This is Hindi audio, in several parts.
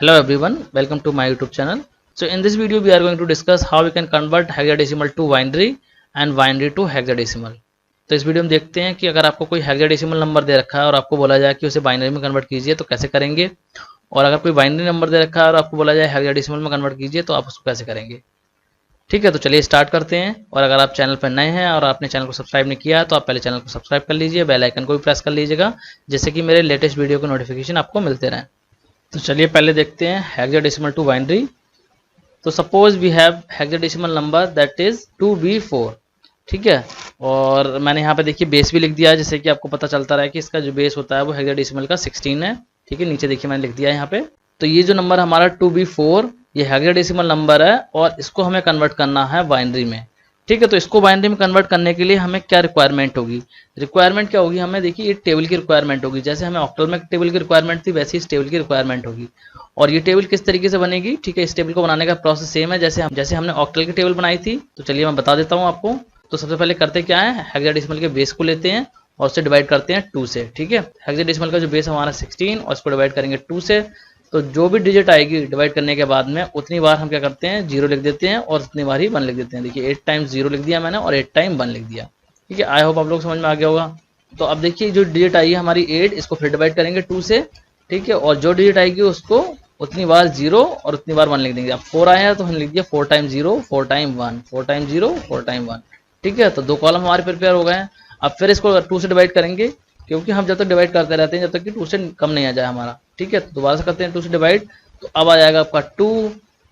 Hello everyone, welcome to my YouTube channel. So in this video we are going to discuss how we can convert hexadecimal to binary and binary to hexadecimal. तो इस वीडियो में देखते हैं कि अगर आपको कोई हेक्साडेसिमल नंबर दे रखा है और आपको बोला जाए कि उसे बाइनरी में कन्वर्ट कीजिए तो कैसे करेंगे, और अगर कोई बाइनरी नंबर दे रखा है और आपको बोला जाए हेक्साडेसिमल में कन्वर्ट कीजिए तो आप उसको कैसे करेंगे। ठीक है, तो चलिए स्टार्ट करते हैं। और अगर आप चैनल पर नए हैं और आपने चैनल को सब्सक्राइब नहीं किया है तो आप पहले चैनल को सब्सक्राइब कर लीजिए, बेल आइकन को भी प्रेस कर लीजिएगा जिससे कि मेरे लेटेस्ट वीडियो के नोटिफिकेशन आपको मिलते रहें। तो चलिए पहले देखते हैं हेक्साडेसिमल टू बाइनरी। तो suppose we have hexadecimal number that is 2b4। ठीक है, और मैंने यहाँ पे देखिए बेस भी लिख दिया है जिससे कि आपको पता चलता रहे कि इसका जो बेस होता है वो हेक्साडेसिमल का 16 है। ठीक है, नीचे देखिए मैंने लिख दिया है यहाँ पे। तो ये जो नंबर हमारा 2b4 ये हेक्साडेसिमल नंबर है और इसको हमें कन्वर्ट करना है बाइनरी में। ठीक है, तो इसको बाइनरी में कन्वर्ट करने के लिए हमें क्या रिक्वायरमेंट होगी, रिक्वायरमेंट क्या होगी हमें, देखिए ये टेबल की रिक्वायरमेंट होगी। जैसे हमें ऑक्टल में टेबल की रिक्वायरमेंट थी वैसे इस टेबल की रिक्वायरमेंट होगी। और ये टेबल किस तरीके से बनेगी, ठीक है, इस टेबल को बनाने का प्रोसेस सेम है जैसे हमने ऑक्टल की टेबल बनाई थी। तो चलिए मैं बता देता हूँ आपको। तो सबसे पहले करते क्या है, हेक्साडेसिमल के बेस को लेते हैं और उससे डिवाइड करते हैं 2 से। ठीक है, हेक्साडेसिमल का जो बेस हमारा 16 और इसको डिवाइड करेंगे 2 से। तो जो भी डिजिट आएगी डिवाइड करने के बाद में उतनी बार हम क्या करते हैं 0 लिख देते हैं और उतनी बार ही 1 लिख देते हैं। देखिए 8 टाइम्स 0 लिख दिया मैंने और 8 टाइम 1 लिख दिया। ठीक है, आई होप आप लोग समझ में आ गया होगा। तो अब देखिए जो डिजिट आई है हमारी 8, इसको फिर डिवाइड करेंगे 2 से। ठीक है, और जो डिजिट आएगी उसको उतनी बार 0 और उतनी बार 1 लिख देंगे। अब 4 आया है तो हम लिख दिया 4 टाइम 0 4 टाइम 1 4 टाइम 0 4 टाइम 1। ठीक है, तो 2 कॉलम हमारे प्रिपेयर हो गए हैं। अब फिर इसको 2 से डिवाइड करेंगे क्योंकि हम जब तक डिवाइड करते रहते हैं जब तक कि 2 से कम नहीं आ जाए हमारा। ठीक है, तो दोबारा से करते हैं 2 से डिवाइड। तो अब आ जाएगा आपका 2।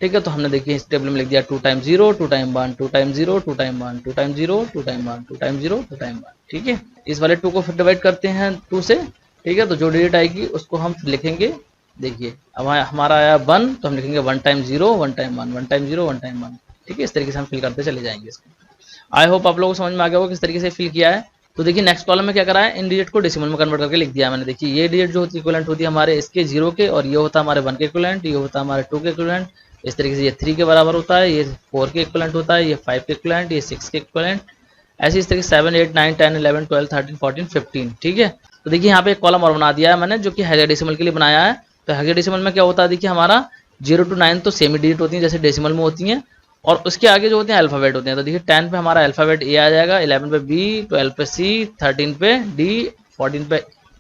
ठीक है, तो हमने देखिए इस टेबल में लिख दिया 2 time 0 2 time 1 2 time 0 2 time 1 2 time 0 2 time 1 2 time 0 2 time 1। ठीक है, इस वाले 2 को फिर डिवाइड करते हैं 2 से। ठीक है, तो जो डिजिट आएगी उसको हम लिखेंगे। देखिए अब हमारा आया 1 तो हम लिखेंगे 1 टाइम 0 1 टाइम 1 1 टाइम 0 1 टाइम 1। ठीक है, इस तरीके से हम फिल करते चले जाएंगे इसको। आई होप आप लोगों को समझ में आ गया होगा किस तरीके से फिल किया है। तो देखिए नेक्स्ट कॉलम में क्या करा है, इन डिजिट को डेसिमल में कन्वर्ट करके लिख दिया मैंने। देखिए ये डिजिट जो होती है इक्विवेलेंट होती है हमारे इसके 0 के, और ये होता है हमारे 1 के इक्विवेलेंट, ये होता है हमारे 2 के इक्विवेलेंट। इस तरीके से ये 3 के बराबर होता है, ये 4 के इक्विवेलेंट होता है, ये 5 के इक्विवेलेंट, ये 6 के इक्विवेलेंट। ऐसे इस तरीके 7 8 9 10 11 12 13 14 15। ठीक है, तो देखिए यहाँ पे एक कॉलम और बना दिया है मैंने जो कि हेक्साडेसिमल के लिए बनाया है। तो हेक्साडेसिमल में क्या होता है, देखिए हमारा 0 to 9 तो सेमी डिजिट होती है जैसे डेसिमल में होती हैं, और उसके आगे जो होते हैं अल्फाबेट होते हैं। तो देखिए 10 पे हमारा अल्फाबेट ए आ जाएगा, 11 पे बी, 12 पे सी, 13 पे डी, 14 पे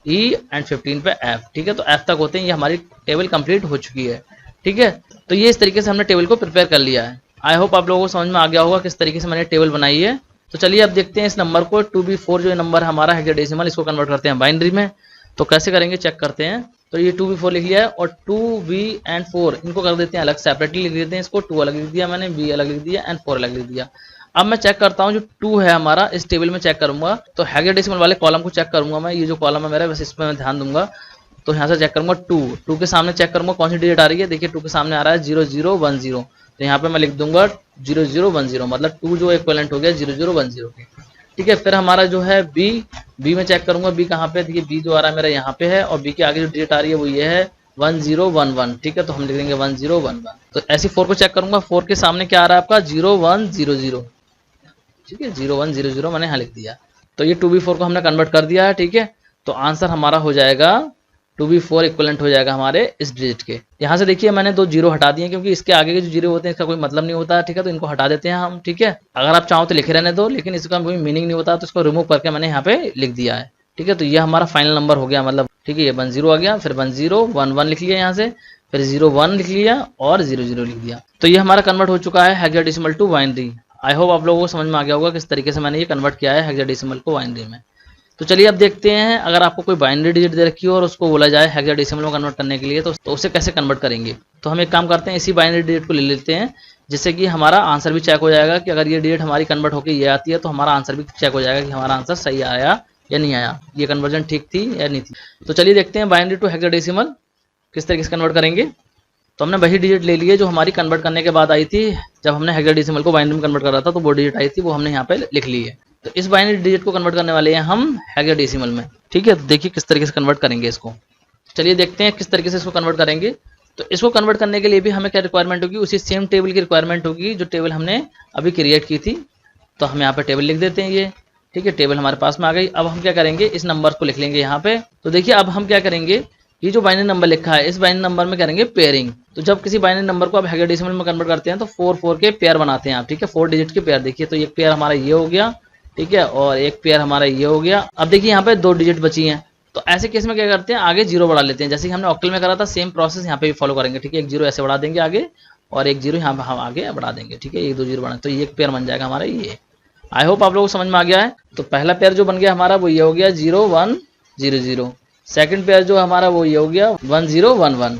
ई एंड 15 पे एफ। ठीक है, तो एफ तक होते हैं। ये हमारी टेबल कंप्लीट हो चुकी है। ठीक है, तो ये इस तरीके से हमने टेबल को प्रिपेयर कर लिया है। आई होप आप लोगों को समझ में आ गया होगा किस तरीके से मैंने टेबल बनाई है। तो चलिए अब देखते हैं इस नंबर को 2b4 जो नंबर हमारा हेक्साडेसिमल, इसको कन्वर्ट करते हैं बाइनरी में। तो कैसे करेंगे चेक करते हैं। तो ये 2b4 लिख लिया है और 2b एंड 4 इनको कर देते हैं अलग, सेपरेटली लिख देते हैं। इसको 2 अलग लिख दिया मैंने, b अलग लिख दिया एंड 4 अलग लिख दिया। अब मैं चेक करता हूँ जो 2 है हमारा इस टेबल में चेक करूंगा। तो हेक्साडेसिमल वाले कॉलम को चेक करूंगा मैं, ये जो कॉलम है मेरा बस इस पर मैं ध्यान दूंगा। तो यहाँ से चेक करूंगा 2 के सामने चेक करूंगा कौन सी डिजिट आ रही है। देखिए 2 के सामने आ रहा है 0010। तो यहाँ पे मैं लिख दूंगा 0010, मतलब 2 जो इक्विवेलेंट हो गया 0010 के। ठीक है, फिर हमारा जो है बी में चेक करूंगा, बी कहाँ पे, देखिए बी जो आ रहा है मेरा यहाँ पे है और बी के आगे जो डिजिट आ रही है वो ये है 1011। ठीक है, तो हम लिख देंगे 1011। तो ऐसे 4 को चेक करूंगा, 4 के सामने क्या आ रहा है आपका 0100। ठीक है, 0100 मैंने यहाँ लिख दिया। तो ये 2b4 को हमने कन्वर्ट कर दिया है। ठीक है, तो आंसर हमारा हो जाएगा 2b4 इक्विवेलेंट हो जाएगा हमारे इस डिजिट के। यहाँ से देखिए मैंने 2 0 हटा दिए क्योंकि इसके आगे के जो 0 होते हैं इसका कोई मतलब नहीं होता। ठीक है, तो इनको हटा देते हैं हम। ठीक है, अगर आप चाहो तो लिखे रहने दो, लेकिन इसका कोई मीनिंग नहीं होता तो इसको रिमूव करके मैंने यहाँ पे लिख दिया है। ठीक है, तो ये हमारा फाइनल नंबर हो गया, मतलब ठीक है ये 10 आ गया, फिर 1011 लिख लिया यहाँ से, फिर 01 लिख लिया और 00 लिख दिया। तो ये हमारा कन्वर्ट हो चुका है hexadecimal to binary. I hope आप लोगों को समझ में आ गया होगा किस तरीके से मैंने ये कन्वर्ट किया है हेक्साडेसिमल को बाइनरी में। तो चलिए अब देखते हैं अगर आपको कोई बाइनरी डिजिट दे रखी हो और उसको बोला जाए हेक्साडेसिमल में कन्वर्ट करने के लिए तो उसे कैसे कन्वर्ट करेंगे। तो हम एक काम करते हैं, इसी बाइनरी डिजिट को ले लेते हैं जिससे कि हमारा आंसर भी चेक हो जाएगा कि अगर ये डिजिट हमारी कन्वर्ट होकर ये आती है तो हमारा आंसर भी चेक हो जाएगा कि हमारा आंसर सही आया या नहीं आया, ये कन्वर्जन ठीक थी या नहीं थी। तो चलिए देखते हैं बाइनरी टू हेक्साडेसिमल किस तरीके से कन्वर्ट करेंगे। तो हमने वही डिजिट ले लिए जो हमारी कन्वर्ट करने के बाद आई थी, जब हमने हेक्साडेसिमल को बाइनरी में कन्वर्ट कर रहा था तो वो डिजिट आई थी, वो हमने यहाँ पे लिख ली है। तो इस बाइनरी डिजिट को कन्वर्ट करने वाले हैं हम हेक्साडेसिमल में। ठीक है, तो देखिए किस तरीके से कन्वर्ट करेंगे इसको। चलिए देखते हैं किस तरीके से इसको कन्वर्ट करेंगे। तो इसको कन्वर्ट करने के लिए भी हमें क्या रिक्वायरमेंट होगी, उसी सेम टेबल की रिक्वायरमेंट होगी जो टेबल हमने अभी क्रिएट की थी। तो हम यहाँ पे टेबल लिख देते हैं ये। ठीक है, टेबल हमारे पास में आ गई। अब हम क्या करेंगे, इस नंबर को लिख लेंगे यहाँ पे। तो देखिए अब हम क्या करेंगे, ये जो बाइनरी नंबर लिखा है इस बाइनरी नंबर में करेंगे पेयरिंग। तो जब किसी बाइनरी नंबर को आप हेक्साडेसिमल में कन्वर्ट करते हैं तो 4 के पेयर बनाते हैं आप, ठीक है, 4 डिजिट के पेयर। देखिए तो एक पेयर हमारा ये हो गया, ठीक है, और एक पेयर हमारा ये हो गया। अब देखिए यहाँ पे 2 डिजिट बची हैं, तो ऐसे केस में क्या करते हैं, आगे 0 बढ़ा लेते हैं, जैसे कि हमने ऑक्टल में करा था सेम प्रोसेस यहाँ पे भी फॉलो करेंगे, ठीक है। एक 0 ऐसे बढ़ा देंगे आगे और एक 0 यहाँ पे हम आगे बढ़ा देंगे, ठीक है, 1 2 0 बढ़ा, तो ये एक पेयर बन जाएगा हमारा ये। आई होप आप लोगों को समझ में आ गया है। तो पहला पेयर जो बन गया हमारा वो ये हो गया 0 1 0 0। सेकंड पेयर जो हमारा वो ये हो गया 1 0 1 1,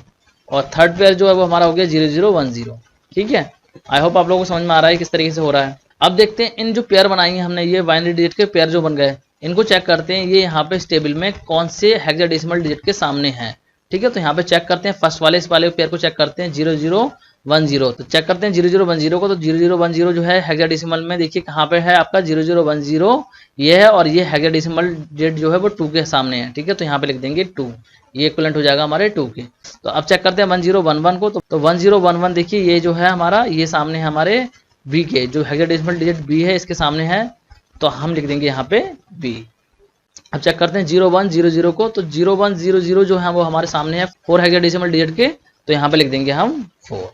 और थर्ड पेयर जो है वो हमारा हो गया 0 0 1 0, ठीक है। आई होप आप लोगों को समझ में आ रहा है किस तरीके से हो रहा है। अब देखते हैं इन जो पेयर बनाई है हमने, ये बाइनरी डिजिट के पेयर जो बन गए, इनको चेक करते हैं ये यहाँ पे इस टेबल में कौन से हेक्साडेसिमल डिजिट के सामने हैं, ठीक है। तो यहाँ पे चेक करते हैं, फर्स्ट वाले इस वाले पेयर को चेक करते हैं 0 0 1 0। तो चेक करते हैं 0 0 1 0 को, तो 0 0 1 0 जो है हेक्साडेसिमल में देखिए कहाँ पे है आपका 0 0 1 0 ये है, और ये हेक्साडेसिमल डिजिट जो है वो 2 के सामने है, ठीक है। तो यहाँ पे लिख देंगे 2, ये इक्विवेलेंट हो जाएगा हमारे 2 के। तो अब चेक करते हैं 1 0 1 1 को, तो 1 0 1 1 देखिए ये जो है हमारा ये सामने है हमारे बी के, जो हेक्साडेसिमल डिजिट बी है इसके सामने है, तो हम लिख देंगे यहाँ पे बी। अब चेक करते हैं 0 1 0 0 को, तो 0 1 0 0 जो है वो हमारे सामने है 4 हेक्साडेसिमल डिजिट के, तो यहाँ पे लिख देंगे हम 4।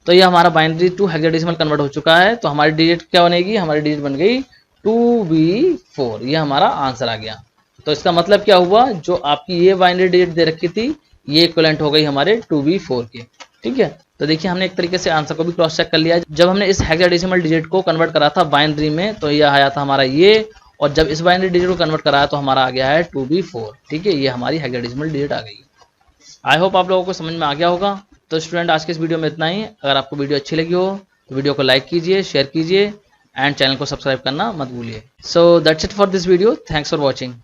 तो ये हमारा बाइनरी टू हेक्साडेसिमल कन्वर्ट हो चुका है। तो हमारी डिजिट क्या बनेगी, हमारी डिजिट बन गई 2b4, ये हमारा आंसर आ गया। तो इसका मतलब क्या हुआ, जो आपकी ये बाइनरी डिजिट दे रखी थी ये इक्विवेलेंट हो गई हमारे 2b4 के, ठीक है। तो देखिए हमने एक तरीके से आंसर को भी क्रॉस चेक कर लिया। जब हमने इस हेक्साडेसिमल डिजिट को कन्वर्ट करा था बाइनरी में तो ये आया था हमारा ये, और जब इस बाइनरी डिजिट को कन्वर्ट कराया तो हमारा आ गया है 2b4, ठीक है, ये हमारी हेक्साडेसिमल डिजिट आ गई। आई होप आप लोगों को समझ में आ गया होगा। तो स्टूडेंट आज के इस वीडियो में इतना ही। अगर आपको वीडियो अच्छी लगी हो तो वीडियो को लाइक कीजिए, शेयर कीजिए एंड चैनल को सब्सक्राइब करना मत भूलिए। So that's it for this video, thanks for watching.